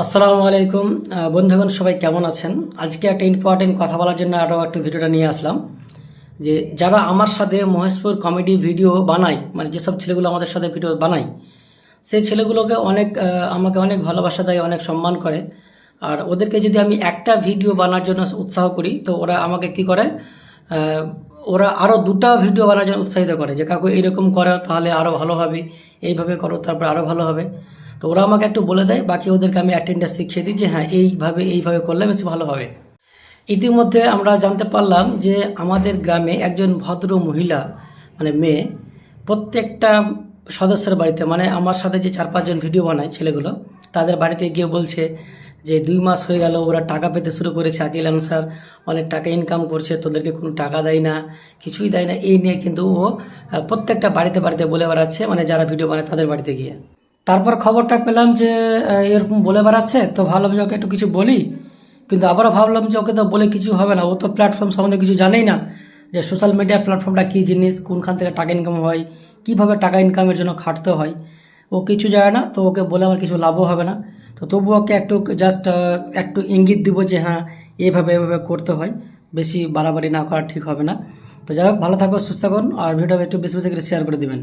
আসসালামু আলাইকুম বন্ধুগণ, সবাই কেমন আছেন? আজকে একটা ইম্পর্টেন্ট কথা বলার জন্য আরও একটু ভিডিওটা নিয়ে আসলাম। যে যারা আমার সাথে মহেশপুর কমেডি ভিডিও বানায়, মানে যেসব ছেলেগুলো আমাদের সাথে ভিডিও বানায়, সেই ছেলেগুলোকে আমাকে অনেক ভালোবাসা দেয়, অনেক সম্মান করে। আর ওদেরকে যদি আমি একটা ভিডিও বানার জন্য উৎসাহ করি, তো ওরা আমাকে কি করে, আহ, ওরা আরও দুটা ভিডিও বানার জন্য উৎসাহিত করে যে কাকু এইরকম করো তাহলে আরও ভালো হবে, এইভাবে করো তারপর আরও ভালো হবে। তো ওরা আমাকে একটু বলে দেয়, বাকি ওদেরকে আমি অ্যাটেন্ডেন্স শিখিয়ে দিই যে হ্যাঁ এইভাবে করলে বেশি ভালো হবে। ইতিমধ্যে আমরা জানতে পারলাম যে আমাদের গ্রামে একজন ভদ্র মহিলা, মানে মেয়ে, প্রত্যেকটা সদস্যের বাড়িতে, মানে আমার সাথে যে 4-5 জন ভিডিও বানায় ছেলেগুলো, তাদের বাড়িতে গিয়ে বলছে যে 2 মাস হয়ে গেল ওরা টাকা পেতে শুরু করেছে, আকিল আনসার অনেক টাকা ইনকাম করছে, তোদেরকে কোনো টাকা দেয় না, কিছুই দেয় না। এই নিয়ে কিন্তু ও প্রত্যেকটা বাড়িতে বাড়িতে বলে বেড়াচ্ছে, মানে যারা ভিডিও বানায় তাদের বাড়িতে গিয়ে। তারপর খবরটা পেলাম যে এরকম বলে বেড়াচ্ছে, তো ভাবলাম যে ওকে একটু কিছু বলি। কিন্তু আবারও ভাবলাম যে ওকে তো বলে কিছু হবে না, ও তো প্ল্যাটফর্ম সম্বন্ধে কিছু জানেই না, যে সোশ্যাল মিডিয়া প্ল্যাটফর্মটা কী জিনিস, কোনখান থেকে টাকা ইনকাম হয়, কীভাবে টাকা ইনকামের জন্য খাটতে হয়, ও কিছু জানে না। তো ওকে বলে আমার কিছু লাভও হবে না। তো তবু ওকে একটু জাস্ট একটু ইঙ্গিত দিব যে হ্যাঁ এভাবে করতে হয়, বেশি বাড়াবাড়ি না করা ঠিক হবে না। তো যাই হোক, ভালো থাকো, সুস্থ থাকুন, আর ভিডিওটা একটু বেশি বেশি করে শেয়ার করে দিবেন।